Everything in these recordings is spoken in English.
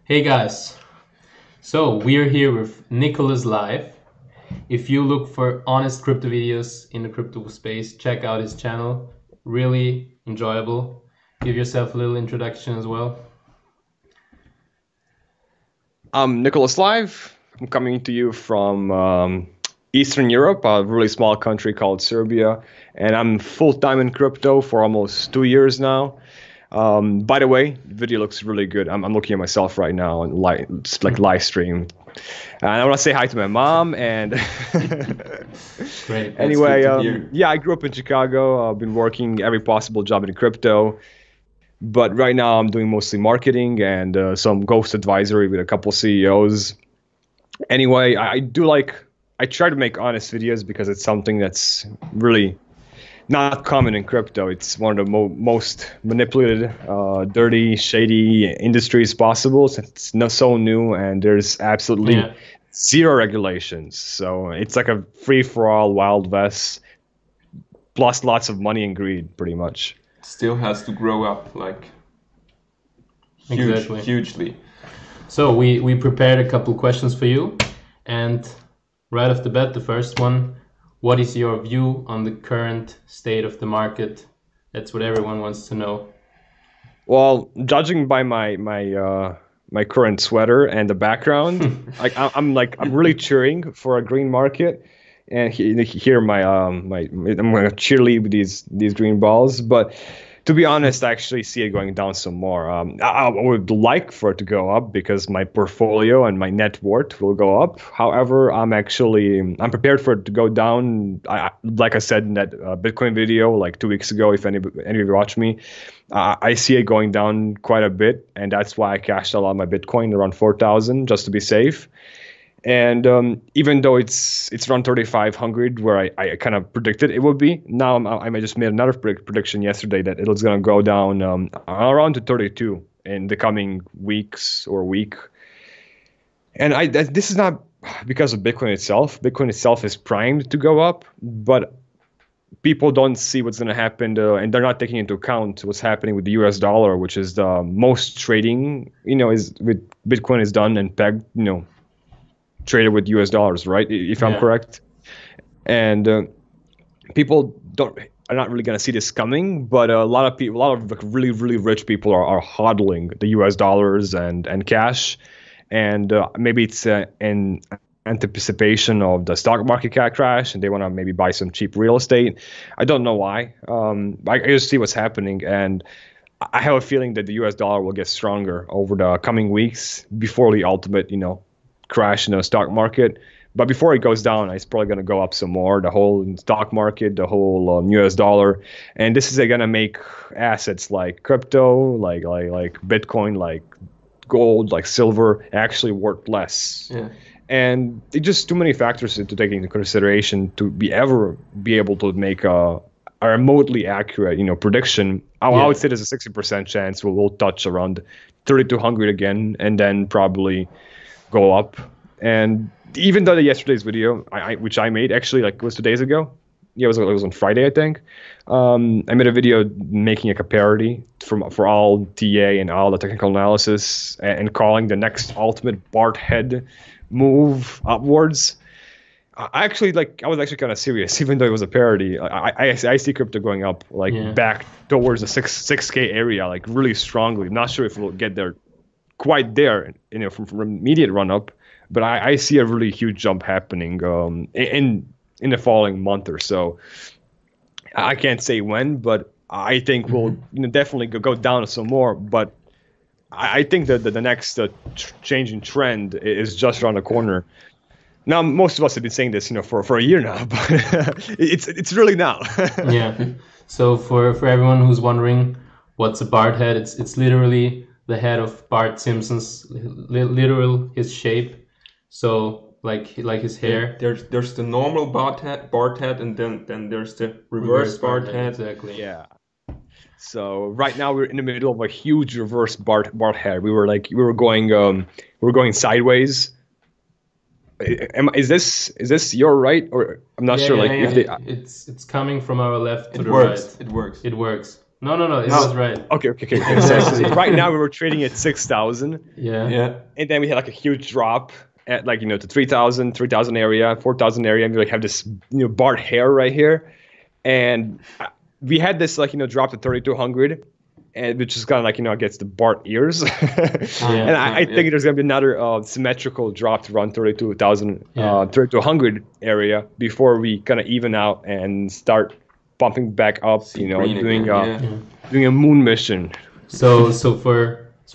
Hey guys, so we're here with Nicholas Live. If you look for honest crypto videos in the crypto space, check out his channel. Really enjoyable. Give yourself a little introduction as well. I'm Nicholas Live. I'm coming to you from Eastern Europe, a really small country called Serbia, and I'm full-time in crypto for almost 2 years now. By the way, the video looks really good. I'm looking at myself right now and it's like live stream. And I want to say hi to my mom and Great. anyway, yeah, I grew up in Chicago. I've been working every possible job in crypto, but right now I'm doing mostly marketing and some ghost advisory with a couple CEOs. Anyway, I try to make honest videos because it's something that's really not common in crypto. It's one of the most manipulated, dirty, shady industries possible. It's not so new, and there's absolutely zero regulations. So it's like a free-for-all, Wild West, plus lots of money and greed, pretty much. Still has to grow up, like hugely. So we prepared a couple questions for you, and right off the bat, the first one. What is your view on the current state of the market? That's what everyone wants to know. Well, judging by my current sweater and the background, I'm really cheering for a green market. And here I'm gonna cheerlead with these green balls, but to be honest, I actually see it going down some more. I would like for it to go up because my portfolio and my net worth will go up. However, I'm prepared for it to go down. Like I said in that Bitcoin video like 2 weeks ago, if any of you watch me, I see it going down quite a bit, and that's why I cashed a lot of my Bitcoin around 4,000 just to be safe. And even though it's around 3,500 where I kind of predicted it would be, now I just made another prediction yesterday that it was going to go down around to 32 in the coming weeks or week. And this is not because of Bitcoin itself. Bitcoin itself is primed to go up, but people don't see what's going to happen, and they're not taking into account what's happening with the US dollar, which is the most trading, is with Bitcoin is done and pegged, traded with US dollars, right? If I'm correct. And people are not really going to see this coming, but a lot of like really, really rich people are hodling the US dollars and cash. And maybe it's in anticipation of the stock market crash, and they want to maybe buy some cheap real estate. I don't know why. I just see what's happening, and I have a feeling that the US dollar will get stronger over the coming weeks before the ultimate, crash in the stock market. But before it goes down, it's probably going to go up some more, the whole stock market, the whole US dollar. And this is going to make assets like crypto, like Bitcoin, like gold, like silver, actually worth less. Yeah. And it's just too many factors to take into consideration to be able to make a remotely accurate, prediction. I would say there's a 60% chance we'll touch around 3,200 again, and then probably go up. And even though yesterday's video, which I made actually it was 2 days ago. Yeah, it was on Friday, I think. I made a video making a parity for all TA and all the technical analysis and calling the next ultimate BART head move upwards. I was actually kind of serious, even though it was a parody. I see crypto going up back towards the 6K area, like really strongly. I'm not sure if we'll get there quite there, from immediate run up, but I see a really huge jump happening in the following month or so. I can't say when, but I think we'll definitely go down some more. But I think that the next changing trend is just around the corner. Now, most of us have been saying this, for a year now, but it's really now. Yeah. So for everyone who's wondering, what's a BART head? It's literally the head of Bart Simpson's, literal his shape. So like his hair. There's the normal Bart head, and then there's the reverse Bart head. Exactly. Yeah. So right now we're in the middle of a huge reverse Bart head. We were going sideways. Is this your right, or I'm not sure? It's coming from our left to the right. It works. It works. No, it was right. Okay. So right now we were trading at 6,000. Yeah. And then we had like a huge drop at like, to 3,000 area, 4,000 area. And we like have this, Bart hair right here. And we had this like, drop to 3,200. And which is kind of like, against the Bart ears. And I think there's going to be another symmetrical drop to around 32,000, 3,200 area before we kind of even out and start pumping back up, doing a moon mission. So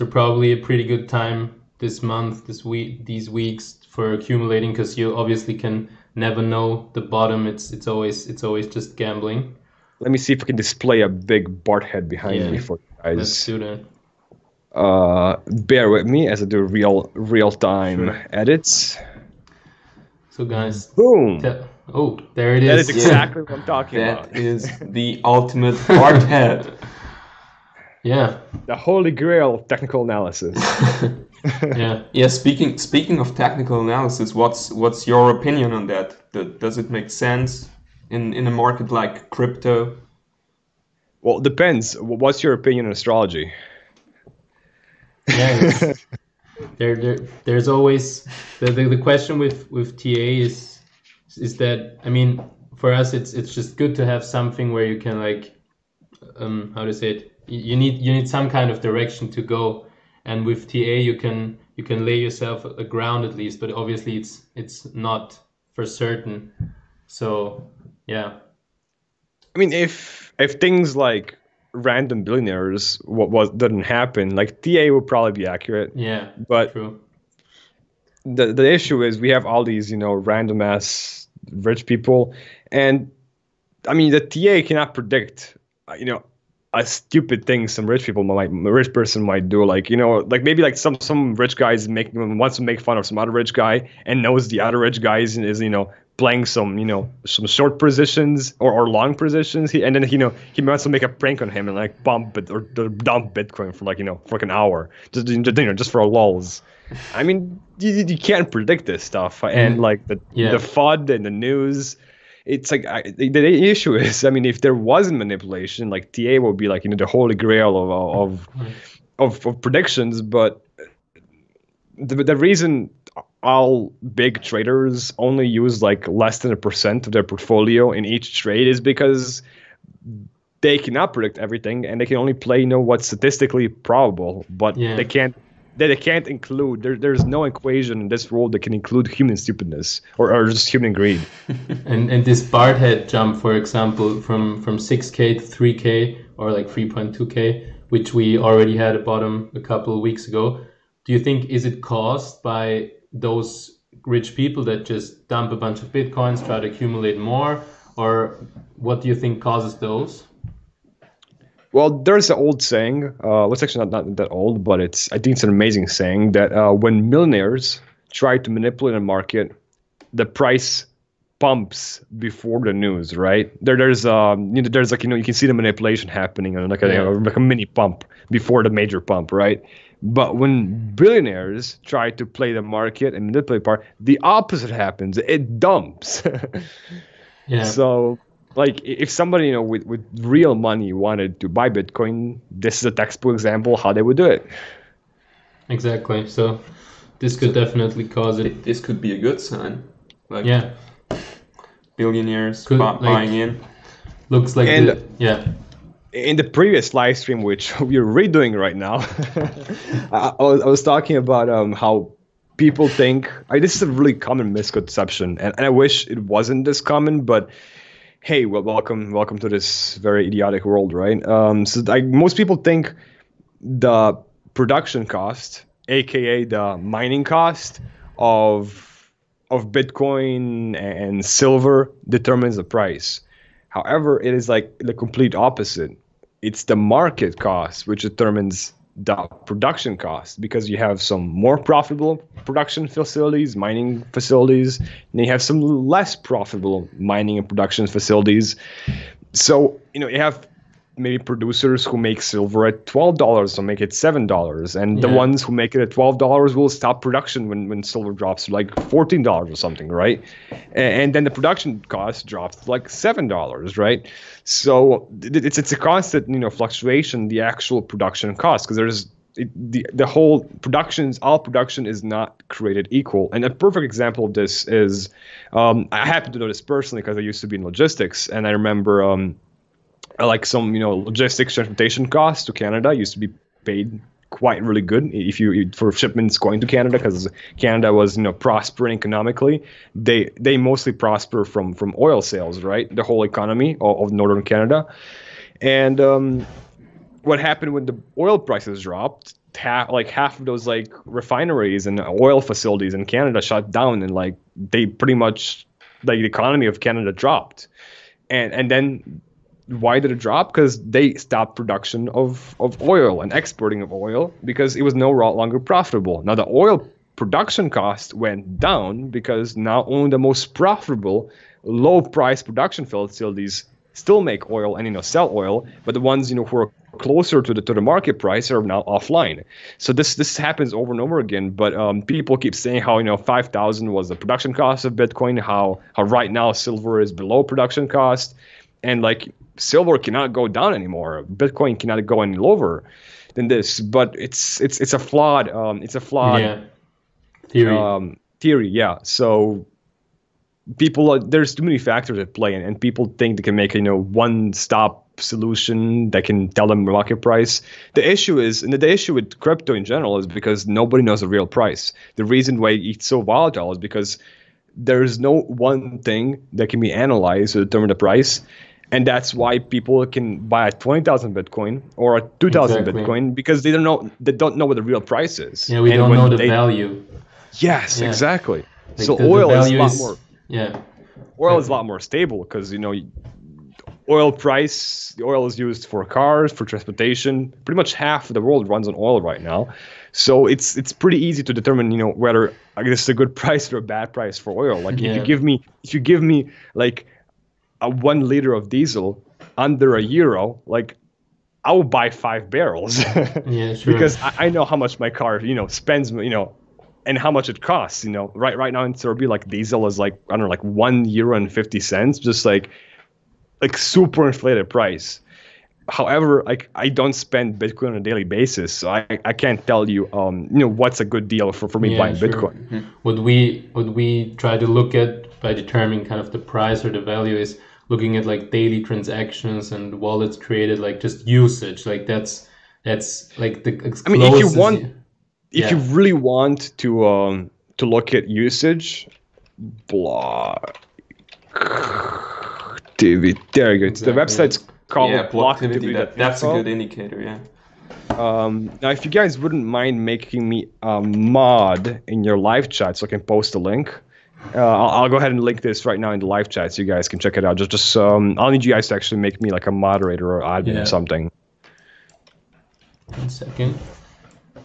probably a pretty good time this month, these weeks for accumulating, because you obviously can never know the bottom. It's always just gambling. Let me see if I can display a big Bart head behind me for you guys. Let's do that. Bear with me as I do real time edits. So guys, boom. There it is. That is exactly what I'm talking about. That is the ultimate Bart head. Yeah. The holy grail of technical analysis. Yeah. Speaking of technical analysis, what's your opinion on that? Does it make sense in a market like crypto? Well, it depends. What's your opinion on astrology? Yeah. There's always the question with TA is that, I mean, for us it's just good to have something where you can like how to say it, you need some kind of direction to go, and with TA you can lay yourself a ground at least, but obviously it's not for certain. So yeah, I mean, if things like random billionaires what didn't happen, like TA would probably be accurate. Yeah, but true. The issue is we have all these random ass rich people, and I mean the TA cannot predict a stupid thing some rich person might do, like like maybe like some rich guys wants to make fun of some other rich guy and knows the other rich guy is playing some short positions or long positions, and then he wants to make a prank on him and like bump it or dump Bitcoin for like for like an hour just for a lulz. I mean, you can't predict this stuff, and like the FUD and the news. It's like the issue is, I mean, if there wasn't manipulation, like TA would be like the holy grail of predictions. But the reason all big traders only use like less than 1% of their portfolio in each trade is because they cannot predict everything, and they can only play what's statistically probable. But they can't include. There's no equation in this world that can include human stupidness or just human greed. and this Bart head jump, for example, from 6K to 3K or like 3.2K, which we already had a bottom a couple of weeks ago. Do you think is it caused by those rich people that just dump a bunch of Bitcoins, try to accumulate more, or what do you think causes those? Well, there's an old saying, it's actually not that old, but I think it's an amazing saying that when millionaires try to manipulate a market, the price pumps before the news, right? There's like, you can see the manipulation happening and like a mini pump before the major pump, right? But when billionaires try to play the market and manipulate part, the opposite happens. It dumps. So like if somebody with real money wanted to buy Bitcoin, this is a textbook example how they would do it. Exactly. So this could definitely cause it. This could be a good sign. Like billionaires buying in. Looks like In the previous live stream, which we're redoing right now, I was talking about how people think this is a really common misconception, and I wish it wasn't this common, but hey, well, welcome to this very idiotic world, right? So most people think the production cost, aka the mining cost of Bitcoin and silver, determines the price. However, it is like the complete opposite. It's the market cost which determines the production cost, because you have some more profitable production facilities, mining facilities, and you have some less profitable mining and production facilities. So you have maybe producers who make silver at $12 will make it $7, and the ones who make it at $12 will stop production when silver drops to like $14 or something, right? And then the production cost drops to like $7, right? So it's a constant, fluctuation, the actual production cost, because there's the whole all production is not created equal. And a perfect example of this is, I happen to know this personally because I used to be in logistics, and I remember like some logistics transportation costs to Canada used to be paid quite really good for shipments going to Canada, because Canada was prospering economically. They mostly prosper from oil sales, right? The whole economy of northern Canada. And what happened when the oil prices dropped? Half of those like refineries and oil facilities in Canada shut down, and like they pretty much, like, the economy of Canada dropped. And then why did it drop? Because they stopped production of oil and exporting of oil, because it was no longer profitable. Now the oil production cost went down because now only the most profitable low price production facilities still make oil and sell oil, but the ones who are closer to the market price are now offline. So this happens over and over again. But people keep saying how 5,000 was the production cost of Bitcoin, how right now silver is below production cost, and like silver cannot go down anymore. Bitcoin cannot go any lower than this. But it's a flawed theory. Yeah. So there's too many factors at play, and people think they can make a one-stop solution that can tell them market price. The issue with crypto in general is because nobody knows the real price. The reason why it's so volatile is because there's no one thing that can be analyzed to determine the price. And that's why people can buy a 20,000 Bitcoin or a 2,000 Bitcoin, because they don't know what the real price is. Yeah, we don't know the value. Yes, exactly. Like so oil is a lot more. Yeah. Oil is a lot more stable because the oil is used for cars, for transportation. Pretty much half of the world runs on oil right now. So it's pretty easy to determine, whether this is a good price or a bad price for oil. Like if you give me like a 1 liter of diesel under €1, like I will buy 5 barrels. Yeah, sure. Because I know how much my car, spends, and how much it costs. Right now in Serbia, like diesel is like, I don't know, like €1.50, just like super inflated price. However, like I don't spend Bitcoin on a daily basis, so I can't tell you what's a good deal for me buying Bitcoin. Mm-hmm. What we try to look at by determining kind of the price or the value is looking at like daily transactions and wallets created, like just usage. Like that's like the closest. I mean, if you really want to look at usage, Blocktivity. There you go. Exactly. The website's called Blocktivity. That's a good indicator, yeah. Now, if you guys wouldn't mind making me a mod in your live chat so I can post a link, I'll go ahead and link this right now in the live chat so you guys can check it out. Just I'll need you guys to actually make me like a moderator or admin or something. 1 second.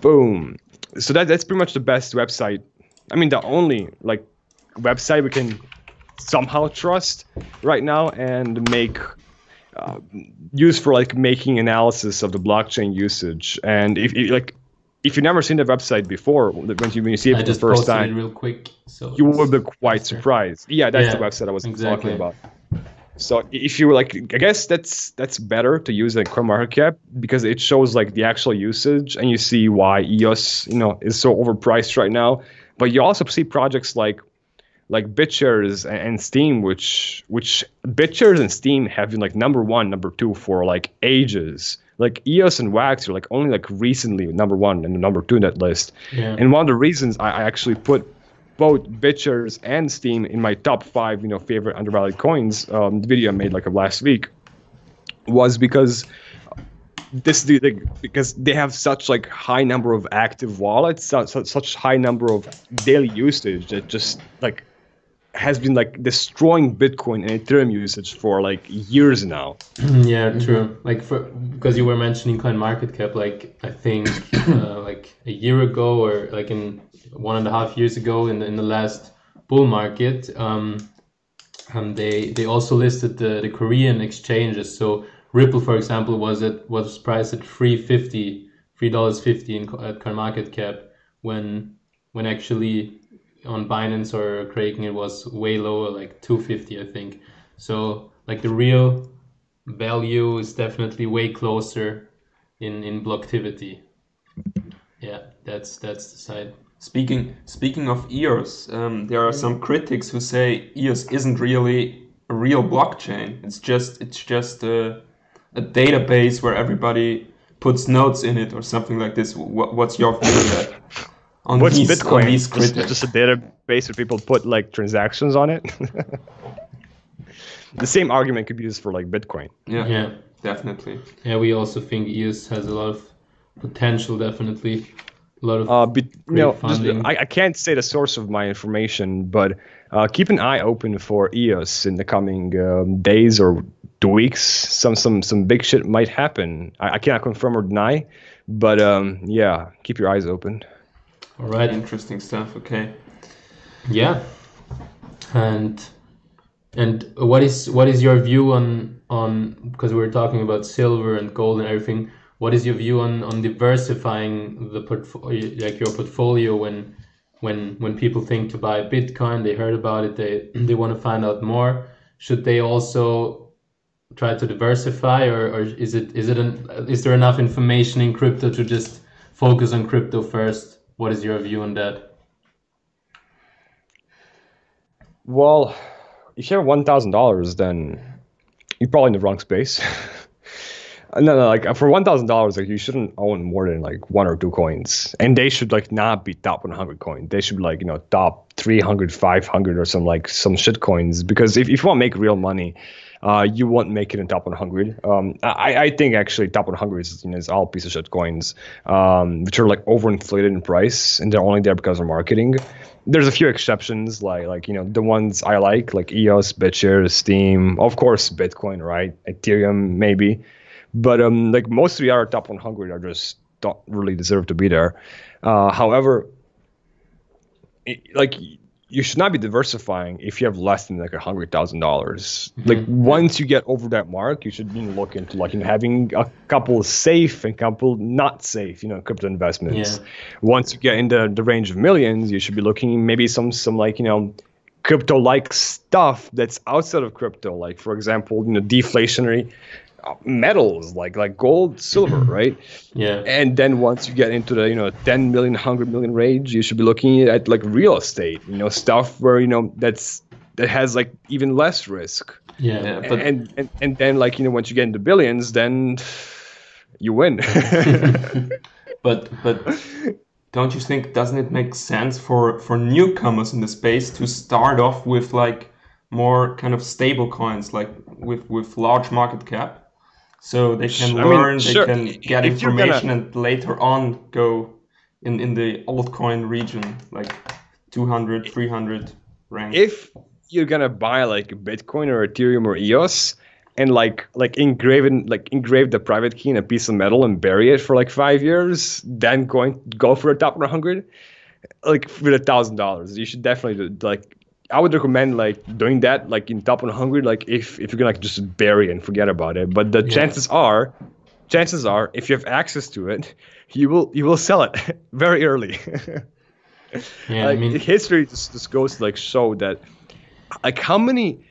Boom. So that's pretty much the best website. I mean, the only like website we can somehow trust right now and make use for like making analysis of the blockchain usage. And if you've never seen the website before, when you see it for the first time, it real quick, so you will be quite surprised. Yeah, that's the website I was talking about. So if you were like, I guess that's better to use than CoinMarketCap because it shows like the actual usage and you see why EOS is so overpriced right now. But you also see projects like BitShares and Steem, which BitShares and Steem have been like number 1, number 2 for like ages. Like EOS and Wax are like only like recently number 1 and number 2 in that list. Yeah. And one of the reasons I actually put both BitShares and Steem in my top 5 favorite undervalued coins, the video I made like last week, was because because they have such like high number of active wallets, such high number of daily usage that just like has been like destroying Bitcoin and Ethereum usage for like years now. Yeah, true. Like because you were mentioning CoinMarketCap, like I think like a year ago or like in 1.5 years ago in the last bull market, they also listed the Korean exchanges. So Ripple, for example, was priced at $3.50 at CoinMarketCap when actually on Binance or Kraken it was way lower, like 250, I think. So like the real value is definitely way closer in Blocktivity. Yeah, that's the side. Speaking of EOS, there are some critics who say EOS isn't really a real blockchain. It's just a database where everybody puts notes in it or something like this. What's your view on that? What's Bitcoin? On these critics? Just a database where people put like transactions on it. The same argument could be used for like Bitcoin. Yeah, definitely. Yeah, we also think EOS has a lot of potential, definitely. A lot of funding. I can't say the source of my information, but keep an eye open for EOS in the coming days or weeks. Some big shit might happen. I cannot confirm or deny, but yeah, keep your eyes open. All right. Interesting stuff. Okay. Yeah. And what is your view on because we were talking about silver and gold and everything? What is your view on diversifying the your portfolio when people think to buy Bitcoin, they heard about it, they want to find out more? Should they also try to diversify, or is there enough information in crypto to just focus on crypto first? What is your view on that? Well, if you have $1,000, then you're probably in the wrong space. No, like for $1,000, like you shouldn't own more than like one or two coins, and they should like not be top 100 coins. They should be like top 300, 500 or some shit coins. Because if you want to make real money, you won't make it in top 100. I think actually top 100 is all piece of shit coins, which are like overinflated in price, and they're only there because of marketing. There's a few exceptions, like the ones I like EOS, BitShares, Steam, of course Bitcoin, right? Ethereum maybe. But like most of the other top 100 are just don't really deserve to be there. However, like you should not be diversifying if you have less than like $100,000. Mm-hmm. Like once you get over that mark, you should look into having a couple safe and couple not safe, crypto investments. Yeah. Once you get in the range of millions, you should be looking maybe some crypto-like stuff that's outside of crypto, like for example, deflationary metals like gold, silver, right? Yeah. And then once you get into the 10 million, 100 million range, you should be looking at like real estate, stuff where that has like even less risk. Yeah. But and then once you get into billions, then you win. but don't you think, doesn't it make sense for newcomers in the space to start off with like more kind of stable coins, like with large market cap? So they can learn, sure. They can get information and later on go in the altcoin region, like 200, 300 rank. If you're gonna buy like Bitcoin or Ethereum or EOS and like engrave the private key in a piece of metal and bury it for like 5 years, then go for a top 100, like with $1,000, you should definitely I would recommend doing that in top 100, if you're gonna just bury it and forget about it. But the chances are, if you have access to it, you will sell it very early. Yeah, history just goes to show that how many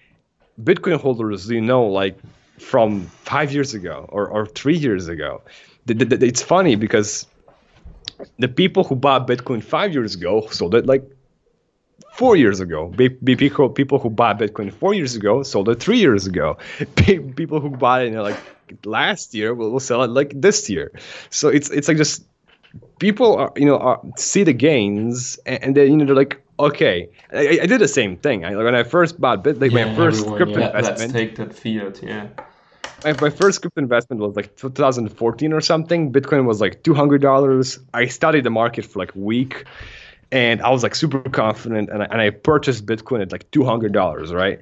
Bitcoin holders do you know from 5 years ago or 3 years ago? It's funny because the people who bought Bitcoin 5 years ago sold it 4 years ago. People who bought Bitcoin 4 years ago sold it 3 years ago. People who bought it last year will sell it this year. So it's just people are see the gains and then they're like, okay. I did the same thing. When I first bought Bitcoin, my first crypto investment. Let's take that fiat. Yeah. My first crypto investment was 2014 or something. Bitcoin was $200. I studied the market for a week. And I was super confident, and I purchased Bitcoin at $200, right?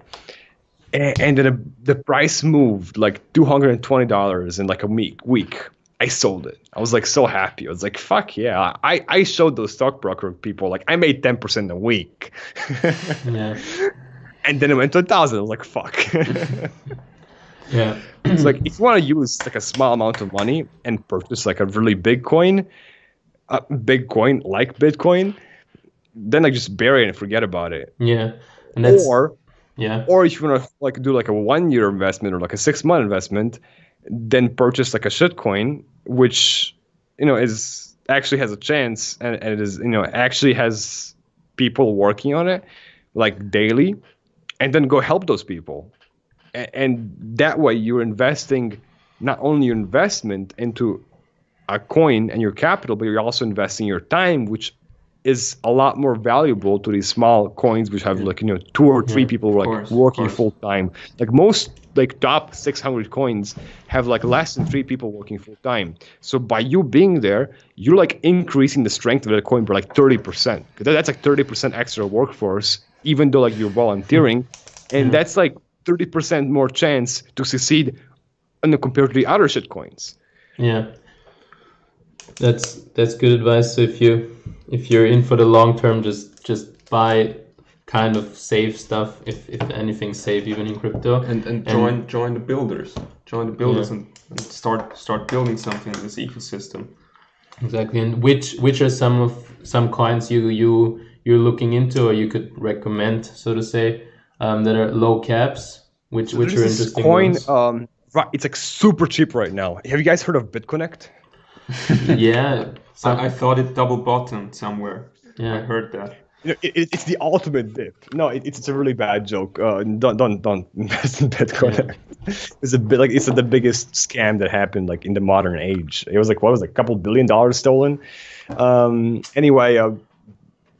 And then the price moved $220 in a week. I sold it. I was so happy. I was fuck yeah! I showed those stockbroker people I made 10% a week. Yeah. And then it went to 1,000. I was fuck. Yeah. It's like if you want to use like a small amount of money and purchase like a really big coin like Bitcoin, then like just bury it and forget about it. Yeah. And that's yeah. Or if you want to like do like a 1 year investment or like a 6 month investment, then purchase like a shitcoin, which is actually has a chance, and it is actually has people working on it like daily, and then go help those people. And that way you're investing not only your investment into a coin and your capital, but you're also investing your time, which is a lot more valuable to these small coins, which have like 2 or 3 people like working full time. Like most like top 600 coins have like less than 3 people working full time. So by you being there, you're like increasing the strength of the coin by like 30%. That's like 30% extra workforce, even though like you're volunteering, and that's like 30% more chance to succeed compared to the other shit coins. Yeah. That's good advice. So if you're in for the long term, just buy kind of safe stuff, if anything's safe, even in crypto. And join the builders. Join the builders and start building something in this ecosystem. Exactly. And which are some coins you're looking into, or you could recommend, so to say, that are low caps, which are interesting coin, ones? Right, it's like super cheap right now. Have you guys heard of BitConnect? Yeah. I thought it double bottomed somewhere. Yeah. I heard that. It's the ultimate dip. No, it's a really bad joke. Don't invest in Bitcoin. Yeah. It's the biggest scam that happened like in the modern age. It was like a couple $1 billion stolen. Anyway,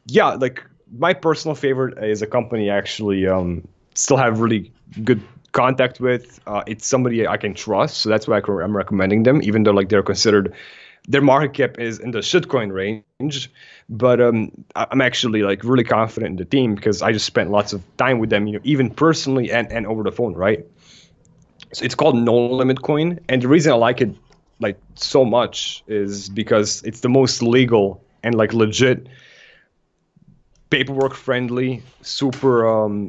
yeah, like my personal favorite is a company I actually still have really good contact with. It's somebody I can trust, so that's why I'm recommending them, even though like they're considered. Their market cap is in the shitcoin range, but I'm actually like really confident in the team because I just spent lots of time with them, even personally and over the phone, right? So it's called No Limit Coin, and the reason I like it like so much is because it's the most legal and like legit, paperwork friendly, super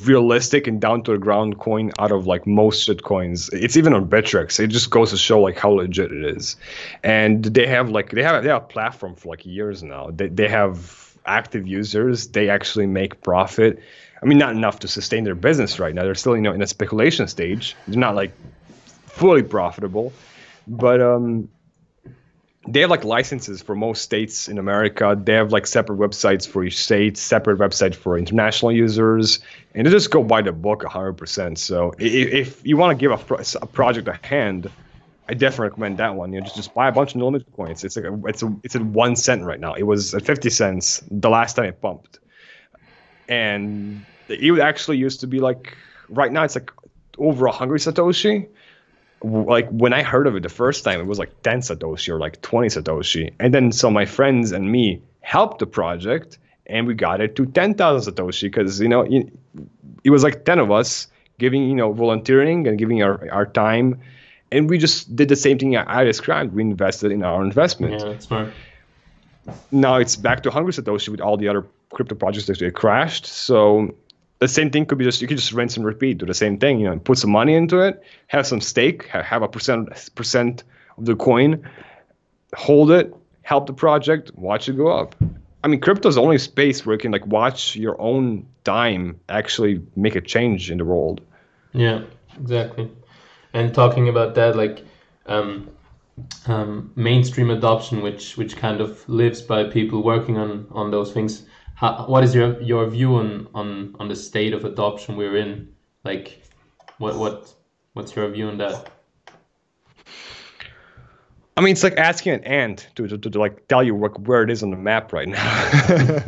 realistic and down to the ground coin out of like most shit coins. It's even on Bittrex. It just goes to show like how legit it is. And they have a platform for like years now. They have active users. They actually make profit. I mean, not enough to sustain their business right now. They're still in a speculation stage. They're not like fully profitable, but they have like licenses for most states in America. They have like separate websites for each state, separate website for international users, and they just go by the book 100%. So if you want to give a project a hand, I definitely recommend that one. Just buy a bunch of No Limit coins. It's at 1 cent right now. It was at 50 cents the last time it pumped, and it actually used to be like right now it's like over 100 Satoshi. Like when I heard of it the first time, it was like 10 Satoshi or like 20 Satoshi. And then so my friends and me helped the project and we got it to 10,000 Satoshi because, it was like 10 of us giving, volunteering and giving our time. And we just did the same thing I described. We invested in our investment. Yeah, that's smart. Now it's back to 100 Satoshi with all the other crypto projects that crashed. So the same thing could be you could just rinse and repeat, do the same thing, put some money into it, have some stake, have a percent of the coin, hold it, help the project, watch it go up. I mean, crypto is the only space where you can like watch your own time actually make a change in the world. Yeah, exactly. And talking about that, like mainstream adoption, which kind of lives by people working on those things. What is your view on the state of adoption we're in? Like, what's your view on that? I mean, it's like asking an ant to like tell you where it is on the map right now.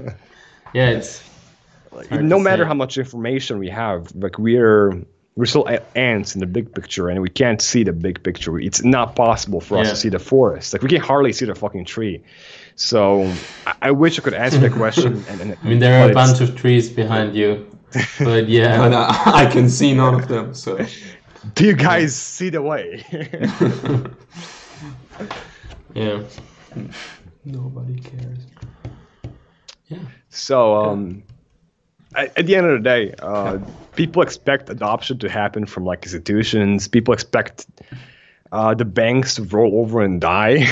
Yeah, it's no matter how much information we have, like we're still ants in the big picture, and we can't see the big picture. It's not possible for us to see the forest. Like we can hardly see the fucking tree. So I wish I could answer that question. I mean, there are a bunch of trees behind you, but yeah, and I can see none of them. So, do you guys see the way? Yeah. Nobody cares. Yeah. So at the end of the day, people expect adoption to happen from like institutions. People expect the banks to roll over and die,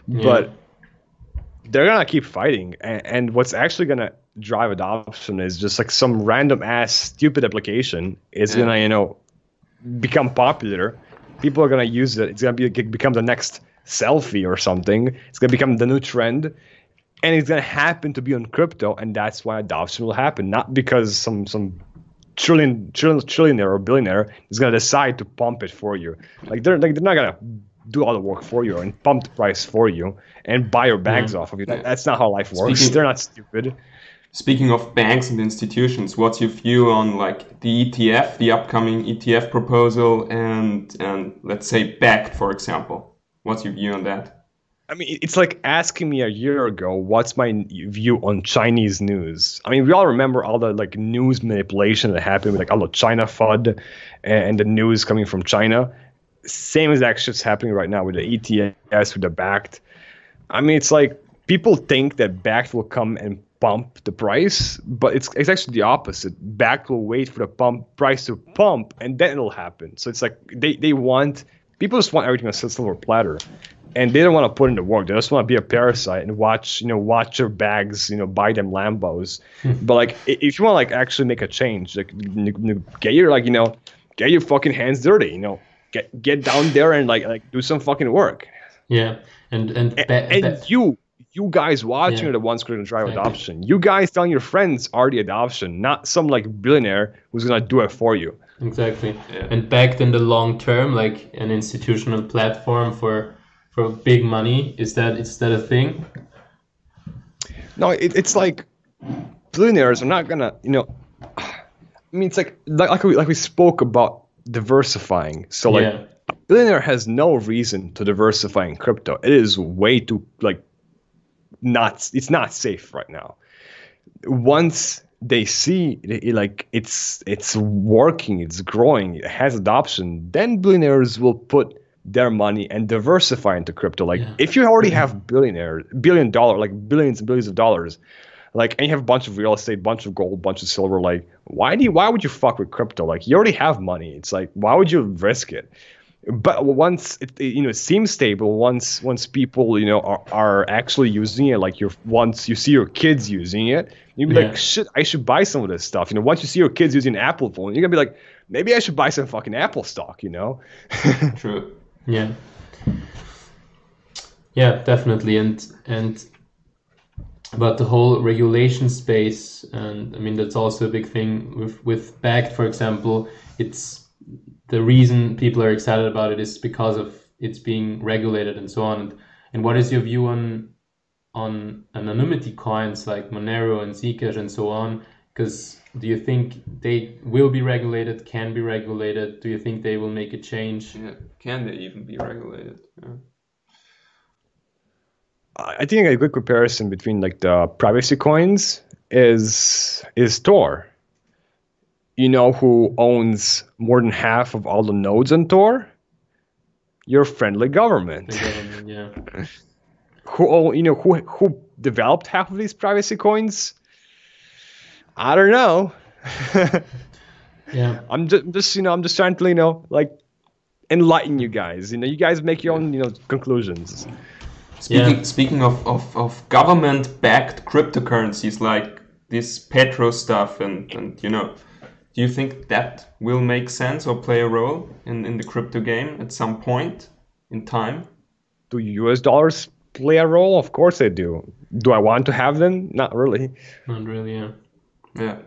but they're gonna keep fighting. And what's actually gonna drive adoption is just like some random ass stupid application is gonna become popular. People are gonna use it. It's gonna become the next selfie or something. It's gonna become the new trend. And it's gonna happen to be on crypto, and that's why adoption will happen. Not because some trillionaire or billionaire is gonna decide to pump it for you. They're not gonna do all the work for you and pump the price for you and buy your bags off of you. That's not how life works. They're not stupid. Speaking of banks and institutions, what's your view on like the ETF, the upcoming ETF proposal, and let's say BACT, for example? What's your view on that? I mean, it's like asking me a year ago, what's my view on Chinese news? I mean, we all remember all the like news manipulation that happened with like all the China FUD and the news coming from China. Same exact shit's happening right now with the ETFs, with the BACT. I mean, it's like people think that BACT will come and pump the price, but it's actually the opposite. BACT will wait for the price to pump, and then it'll happen. So it's like people just want everything on a silver platter. And they don't want to put in the work. They just want to be a parasite and watch your bags, buy them Lambos. But like, if you want to like actually make a change, like get your fucking hands dirty. Get down there and like do some fucking work. Yeah, and you guys watching are the ones going to drive adoption. You guys telling your friends are the adoption, not some like billionaire who's gonna do it for you. Exactly. Yeah. And backed in the long term, like an institutional platform for big money, is that a thing? No, it's like billionaires are not gonna, I mean, it's like we spoke about diversifying. So like a billionaire has no reason to diversify in crypto. It is way too it's not safe right now. Once they see it's working, it's growing, it has adoption, then billionaires will put their money and diversify into crypto. If you already have billions and billions of dollars, and you have a bunch of real estate, bunch of gold, bunch of silver, why would you fuck with crypto? You already have money. It's like, why would you risk it? But once it seems stable, once people are actually using it, once you see your kids using it, you'd be like, shit, I should buy some of this stuff. Once you see your kids using an Apple phone, you're gonna be like, maybe I should buy some fucking Apple stock. True. Yeah, definitely. And about the whole regulation space, and I mean that's also a big thing with BACT, for example. It's the reason people are excited about it is because of it's being regulated and so on. And what is your view on anonymity coins like Monero and Zcash and so on? Because do you think they will be regulated, can be regulated? Do you think they will make a change? Yeah. Can they even be regulated? Yeah. I think a good comparison between the privacy coins is Tor. Who owns more than half of all the nodes on Tor? Your friendly government. The government, yeah. Who developed half of these privacy coins? I don't know. Yeah. I'm just trying to enlighten you guys. You guys make your own conclusions. Speaking of government-backed cryptocurrencies like this Petro stuff and do you think that will make sense or play a role in the crypto game at some point in time? Do US dollars play a role? Of course they do. Do I want to have them? Not really. Not really, yeah. Yeah.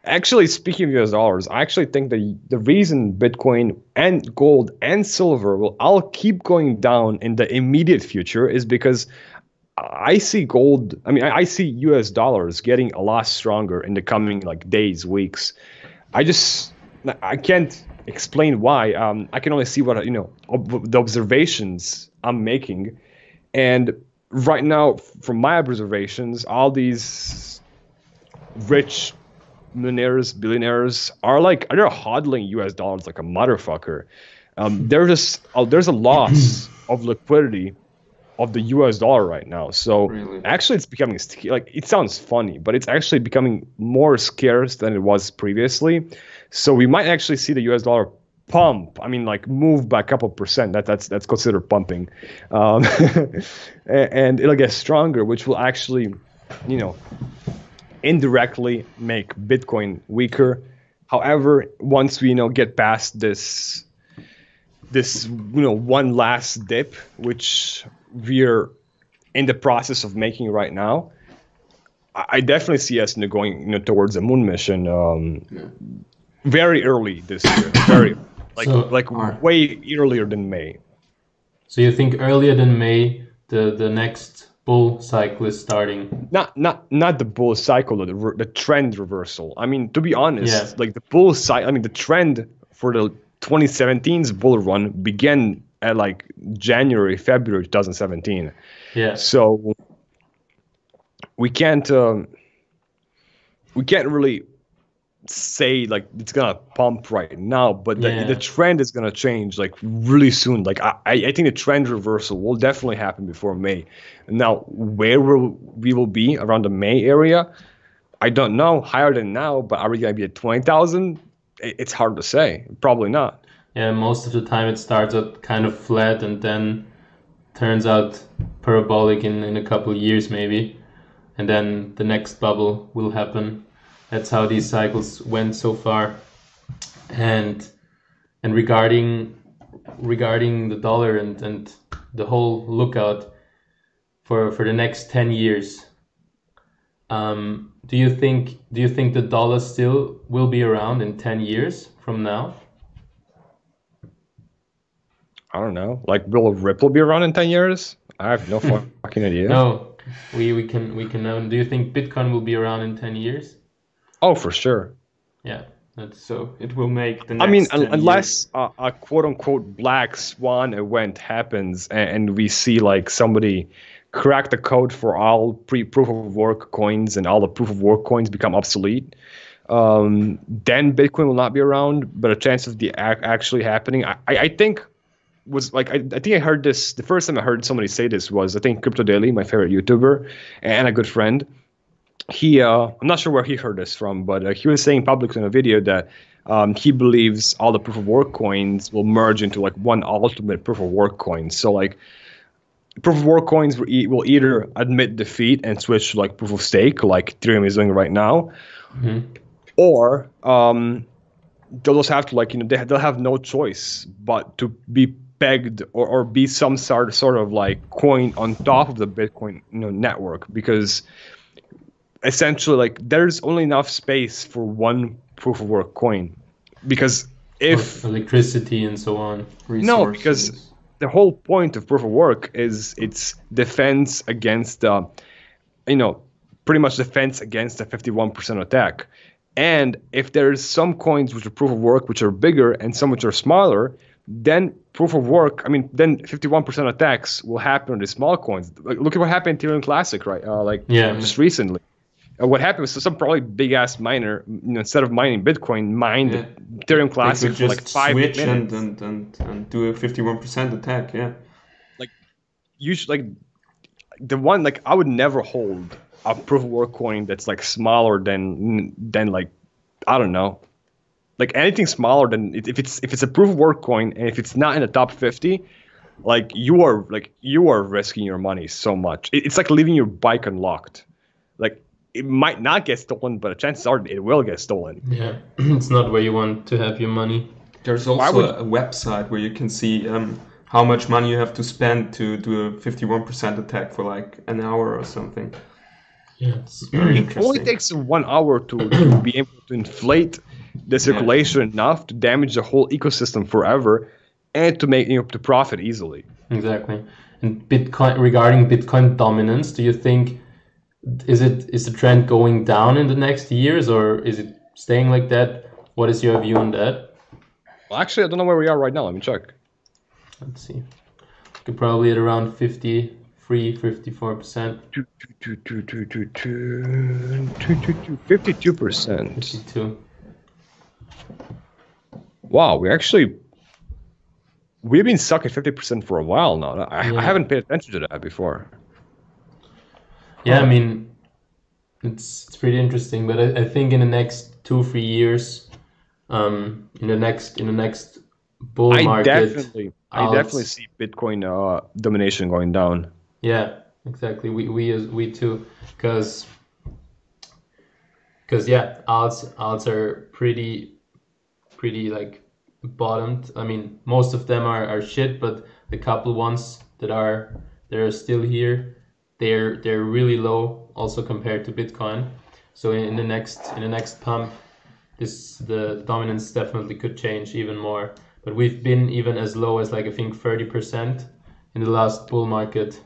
Actually, speaking of US dollars, I actually think the reason Bitcoin and gold and silver will all keep going down in the immediate future is because I see I see US dollars getting a lot stronger in the coming days, weeks. I can't explain why. I can only see what the observations I'm making, and right now, from my observations, all these rich millionaires, billionaires are they're hodling US dollars like a motherfucker. There's a loss of liquidity of the US dollar right now. So Really? actually it's becoming like, it sounds funny, but it's actually becoming more scarce than it was previously. So we might actually see the US dollar pump. I mean, like, move by a couple percent. That's considered pumping, and it'll get stronger, which will actually, indirectly make Bitcoin weaker. However, once we get past this one last dip, which we're in the process of making right now, I definitely see us going towards a moon mission very early this year, very way earlier than May. So you think earlier than May, the next bull cycle is starting? Not the bull cycle, the trend reversal. I mean, to be honest, like the bull cycle, I mean, the trend for the 2017's bull run began at like January, February 2017. Yeah. So we can't really say like it's gonna pump right now, but the trend is gonna change like really soon. Like I think the trend reversal will definitely happen before May. Now, where we will be around the May area, I don't know. Higher than now, but are we gonna be at 20,000? It's hard to say. Probably not. Yeah, most of the time it starts out kind of flat and then turns out parabolic in a couple of years maybe, and then the next bubble will happen. That's how these cycles went so far. And regarding the dollar and the whole lookout for the next 10 years, do you think the dollar still will be around in 10 years from now? I don't know. Like, will Ripple be around in 10 years? I have no fucking idea. No, we can know. Do you think Bitcoin will be around in 10 years? Oh, for sure. Yeah, that's so it will make the next. I mean, 10 unless a quote unquote black swan event happens and we see like somebody crack the code for all proof of work coins and all the proof of work coins become obsolete, then Bitcoin will not be around. But a chance of the actually happening, I think. Was like I think I heard this the first time I heard somebody say this was, I think, Crypto Daily, my favorite YouTuber and a good friend. He I'm not sure where he heard this from, but he was saying publicly in a video that he believes all the proof of work coins will merge into like one ultimate proof of work coin. So like proof of work coins will either admit defeat and switch to like proof of stake, like Ethereum is doing right now, or they'll just have to like they'll have no choice but to be pegged or be some sort of like coin on top of the Bitcoin network, because essentially like there's only enough space for one proof of work coin, because if electricity and so on. No, because the whole point of proof of work is its defense against pretty much defense against a 51% attack. And if there's some coins which are proof of work which are bigger and some which are smaller, then proof of work, then 51% attacks will happen on the small coins. Like, look at what happened in Ethereum Classic, right? Just recently. What happened was some probably big ass miner, instead of mining Bitcoin, mined Ethereum Classic for like 5 minutes. And do a 51% attack, yeah. Like, usually, like the one, like I would never hold a proof of work coin that's like smaller than like, I don't know, like anything smaller than if it's a proof of work coin and if it's not in the top 50, like you are risking your money so much. It's like leaving your bike unlocked. Like, it might not get stolen, but chances are it will get stolen. Yeah, it's not where you want to have your money. There's also a website where you can see how much money you have to spend to do a 51% attack for like an hour or something. Yeah, it's very interesting. It only takes 1 hour to be able to inflate the circulation enough to damage the whole ecosystem forever, and to make to profit easily. Exactly. And Bitcoin, regarding Bitcoin dominance, do you think is the trend going down in the next years, or is it staying like that? What is your view on that? Well, actually, I don't know where we are right now. Let me check. Let's see. Could probably at around 53, 54%. 52%. 52. Wow, we actually we've been stuck at 50% for a while now. I Yeah. haven't paid attention to that before. Yeah, I mean, it's pretty interesting, but I think in the next 2-3 years, in the next bull I market, definitely see Bitcoin domination going down. yeah, exactly. We too, because yeah, alts are pretty like bottomed. I mean, most of them are shit, but the couple ones that are still here, they're really low also compared to Bitcoin. So in the next pump, the dominance definitely could change even more. But we've been even as low as like I think 30% in the last bull market.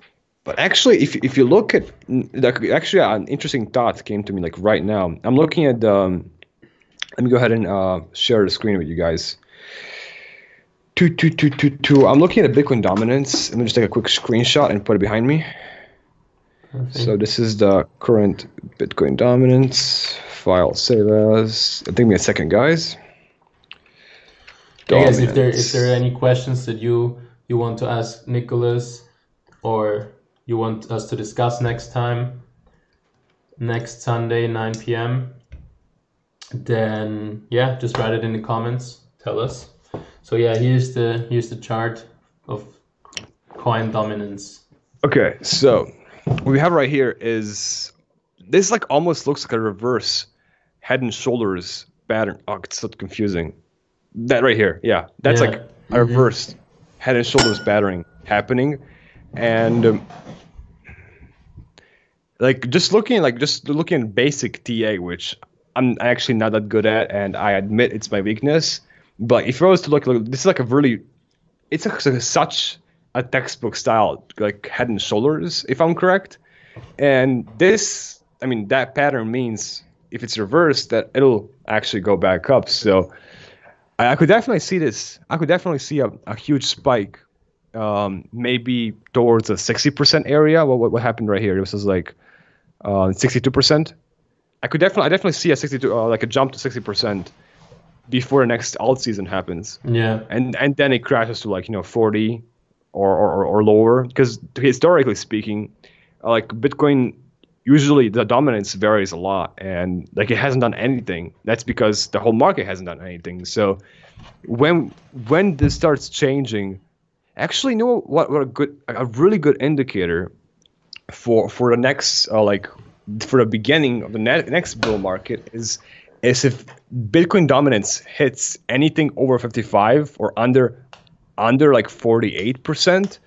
But actually, if you look at like actually an interesting thought came to me like right now. I'm looking at let me go ahead and share the screen with you guys. I'm looking at the Bitcoin dominance. Let me just take a quick screenshot and put it behind me. So this is the current Bitcoin dominance file. Save as. Give me a second, guys. Hey guys, if there are any questions that you want to ask Nicholas, or you want us to discuss next Sunday 9 p.m., then yeah, just write it in the comments. Tell us. So yeah, here's the chart of coin dominance. Okay, so what we have right here is this like almost looks like a reverse head and shoulders pattern. Oh, it's so confusing. That right here, yeah, that's like a reversed head and shoulders pattern happening, and like just looking at basic TA, which I'm actually not that good at, and I admit it's my weakness. But if I was to look, this is like a really, it's like such a textbook style, like head and shoulders, if I'm correct. And this, I mean, that pattern means if it's reversed, that it'll actually go back up. So I could definitely see this. I could definitely see a huge spike, maybe towards a 60% area. What happened right here? This is like 62%. I definitely see a 62, like a jump to 60% before the next alt season happens. Yeah. And then it crashes to like 40 or lower, because historically speaking, like Bitcoin, usually the dominance varies a lot, and like it hasn't done anything. That's because the whole market hasn't done anything. So when this starts changing, actually, what a really good indicator for the next for the beginning of the next bull market is if Bitcoin dominance hits anything over 55 or under like 48%,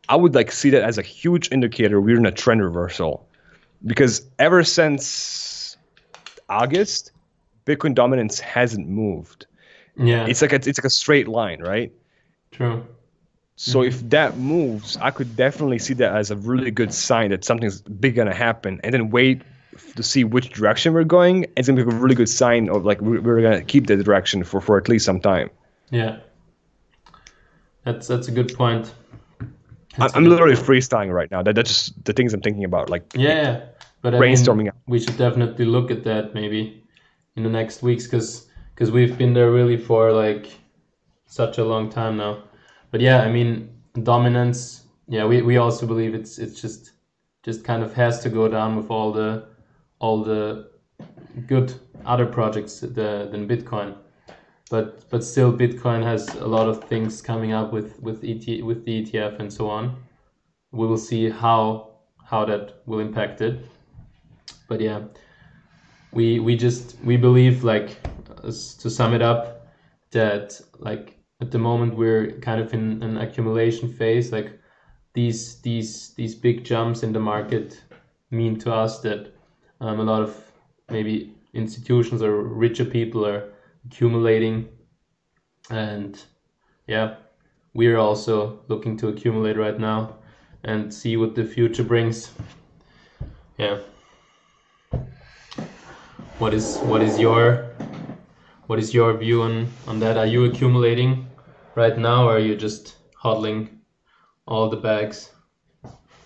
I would like see that as a huge indicator we're in a trend reversal. Because ever since August, Bitcoin dominance hasn't moved. Yeah. It's like a straight line, right? True. So if that moves, I could definitely see that as a really good sign that something's big gonna happen, and then wait to see which direction we're going. It's gonna be a really good sign of like we're gonna keep that direction for at least some time. Yeah. That's a good point. I'm literally freestyling right now. That's just the things I'm thinking about, like yeah. But brainstorming. I mean, we should definitely look at that maybe in the next weeks, because we've been there really for like such a long time now. But yeah, I mean, dominance. Yeah, we also believe it's just kind of has to go down with all the good other projects than Bitcoin. But still, Bitcoin has a lot of things coming up with the ETF and so on. We will see how that will impact it. But yeah, we believe, like, to sum it up, that like at the moment we're kind of in an accumulation phase. Like these big jumps in the market mean to us that a lot of maybe institutions or richer people are accumulating, and yeah, we're also looking to accumulate right now and see what the future brings. Yeah. What is your view on that? Are you accumulating right now, or are you just hodling all the bags?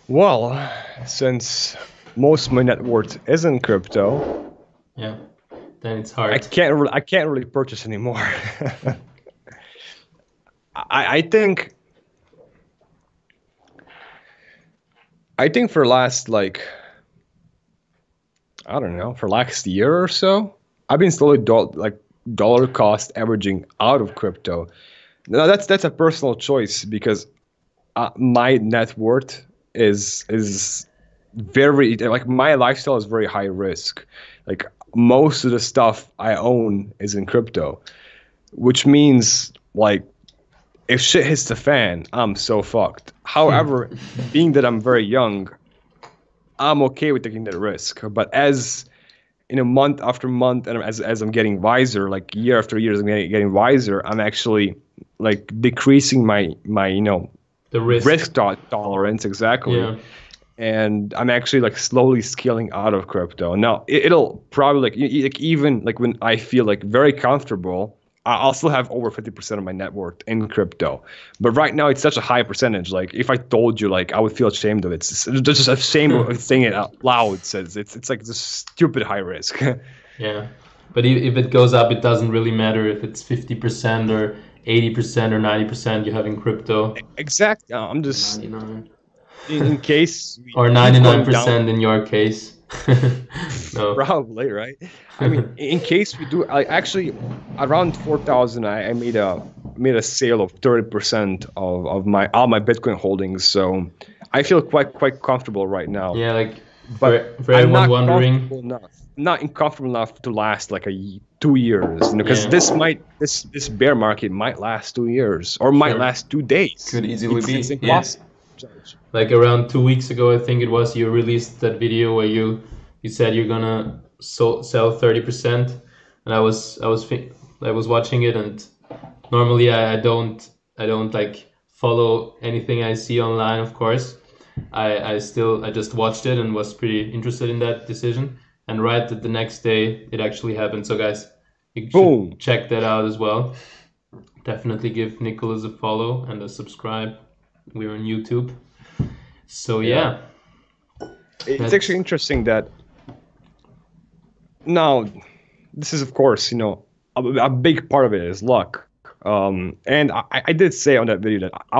Well, since most of my net worth isn't crypto, yeah, then it's hard. I can't really purchase anymore. I think for last like I don't know, for last year or so, I've been slowly dollar cost averaging out of crypto. Now that's a personal choice because my net worth is very like my lifestyle is very high risk. Like most of the stuff I own is in crypto, which means like if shit hits the fan, I'm so fucked. However, being that I'm very young, I'm okay with taking that risk. But as in a month after month, and as I'm getting wiser, like year after year, as I'm getting wiser, I'm actually like decreasing my The risk tolerance exactly. Yeah. And I'm actually like slowly scaling out of crypto. Now it'll probably like even like when I feel like very comfortable, I'll still have over 50% of my net worth in crypto. But right now it's such a high percentage. Like if I told you, like I would feel ashamed of it. It's just ashamed of saying it out loud. It's like this stupid high risk. Yeah. But if it goes up, it doesn't really matter if it's 50% or 80% or 90% you have in crypto. Exactly. I'm just 99. in case we Or keep going down. 99% in your case. No. Probably, right? I mean, in case we do, actually around 4,000, I made a sale of 30% of all my Bitcoin holdings. So I feel quite comfortable right now. Yeah, like But for I'm everyone not wondering. comfortable enough. Not comfortable enough to last like 2 years, because Yeah. this bear market might last 2 years or might Sure. last 2 days. Could easily be, It's yeah. impossible. Like around 2 weeks ago, I think it was, you released that video where you said you're gonna sell 30%, and I was watching it, and normally I don't like follow anything I see online, of course. I just watched it and was pretty interested in that decision, and right at the next day it actually happened. So guys, you Boom. should check that out as well. Definitely give Nicholas a follow and a subscribe. We're on YouTube. So yeah. It's actually interesting that now this is, of course, a big part of it is luck. And I did say on that video that I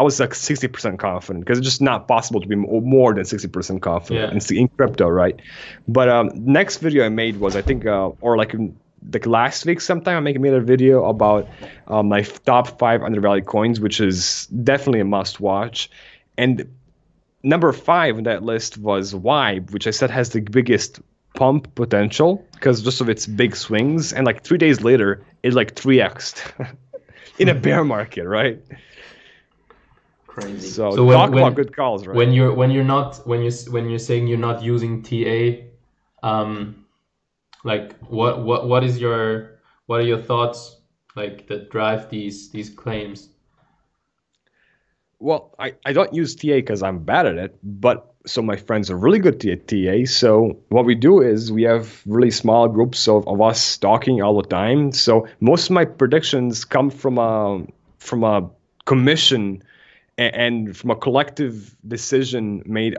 was like 60% confident, because it's just not possible to be more than 60% confident in crypto, right? But next video I made was, I think, or like last week sometime, I made a video about my top 5 undervalued coins, which is definitely a must watch. And number 5 on that list was Vibe, which I said has the biggest pump potential because just of its big swings, and like 3 days later it like 3x'd in a bear market, right? Crazy. So when- talk when- about good calls, right? when you're saying you're not using TA, like what are your thoughts, like, that drive these claims? Well, I don't use TA because I'm bad at it, but so my friends are really good at TA. So what we do is we have really small groups of us talking all the time. So most of my predictions come from a commission and from a collective decision made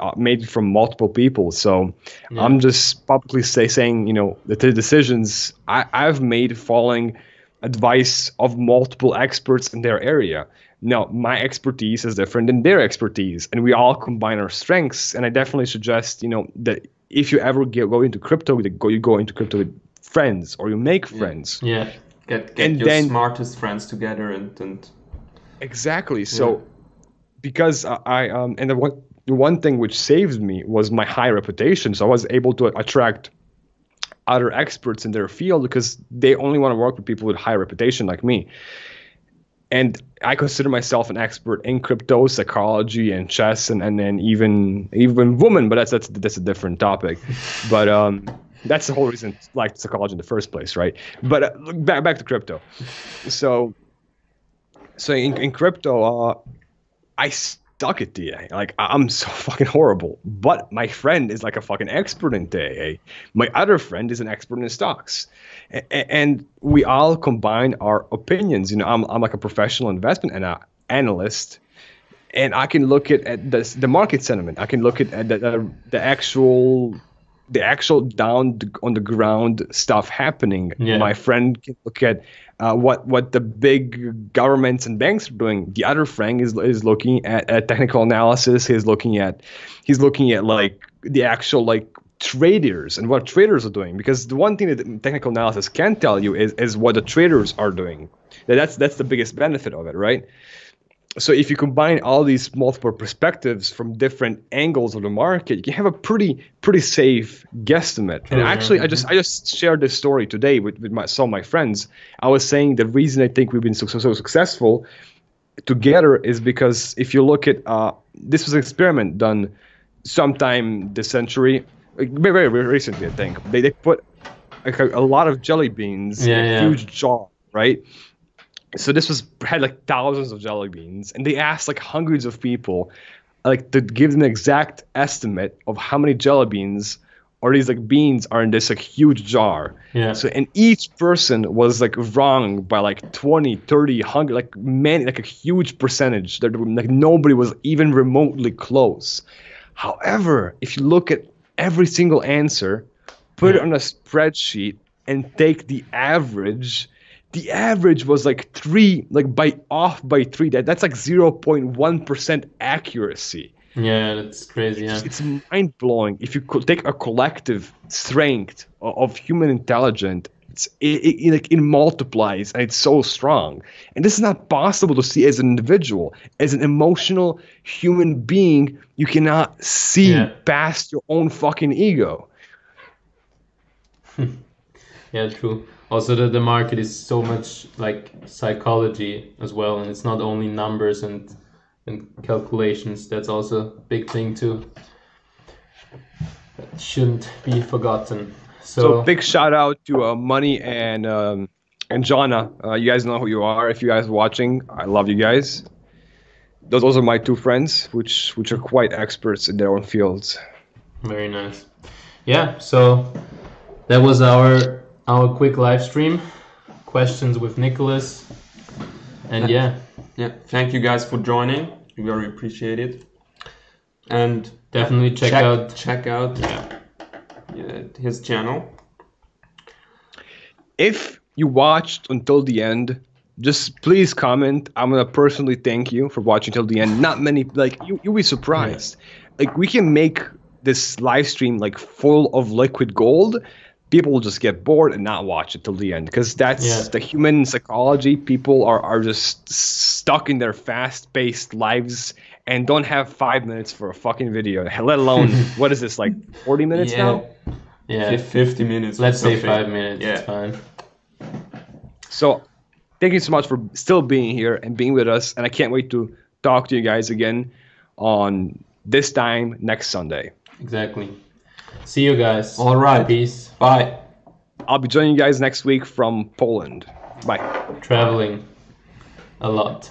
from multiple people. So Yeah. I'm just publicly saying, the decisions I've made following advice of multiple experts in their area. Now, my expertise is different than their expertise, and we all combine our strengths. And I definitely suggest, that if you ever go into crypto, you go into crypto with friends, or you make friends. Yeah. Get And your then- smartest friends together and Exactly. So, because and the one thing which saved me was my high reputation. So I was able to attract other experts in their field because they only want to work with people with high reputation like me. And I consider myself an expert in crypto, psychology, and chess, and then even women, but that's a different topic. But that's the whole reason I like psychology in the first place, right? But look, back to crypto. So in crypto, I suck at TA. Like, I'm so fucking horrible. But my friend is like a fucking expert in TA. My other friend is an expert in stocks. And we all combine our opinions. I'm like a professional investment analyst, and I can look at the market sentiment. I can look at the actual the actual on the ground stuff happening. Yeah. My friend can look at what the big governments and banks are doing. The other friend is looking at technical analysis. He's looking at like the actual like traders and what traders are doing. Because the one thing that technical analysis can tell you is what the traders are doing. That's the biggest benefit of it, right? So if you combine all these multiple perspectives from different angles of the market, you can have a pretty safe guesstimate. And actually, I just shared this story today with some of my friends. I was saying the reason I think we've been so successful together is because if you look at this was an experiment done sometime this century, very recently, I think. They put like a lot of jelly beans in a huge jar, right? So this had like thousands of jelly beans, and they asked like hundreds of people, like to give them an exact estimate of how many jelly beans or these like beans are in this like huge jar. Yeah. So and each person was like wrong by like 20, 30, 100, like many, like a huge percentage. That like nobody was even remotely close. However, if you look at every single answer, put it on a spreadsheet, and take the average. The average was like 3, like off by 3. That's like 0.1% accuracy. Yeah, that's crazy. Yeah. It's mind blowing. If you could take a collective strength of human intelligence, it multiplies, and it's so strong. And this is not possible to see as an individual, as an emotional human being. You cannot see past your own fucking ego. Yeah, true. Also, the market is so much like psychology as well, and it's not only numbers and calculations. That's also a big thing too. That shouldn't be forgotten. So big shout out to Money and Jonna. You guys know who you are. If you guys are watching, I love you guys. Those are my two friends, which are quite experts in their own fields. Very nice. Yeah. So that was our quick live stream, questions with Nicholas, and yeah, thank you guys for joining. We very appreciate it, and definitely check out his channel. If you watched until the end, just please comment. I'm gonna personally thank you for watching till the end. Not many, like you'll be surprised. Like we can make this live stream like full of liquid gold. People will just get bored and not watch it till the end, because that's the human psychology. People are just stuck in their fast-paced lives and don't have 5 minutes for a fucking video, let alone, what is this, like 40 minutes now? Yeah, 50 minutes. Let's say 5 minutes, it's fine. So, thank you so much for still being here and being with us, and I can't wait to talk to you guys again on this time next Sunday. Exactly. See you guys. All right. Peace. Bye. I'll be joining you guys next week from Poland. Bye. Traveling a lot.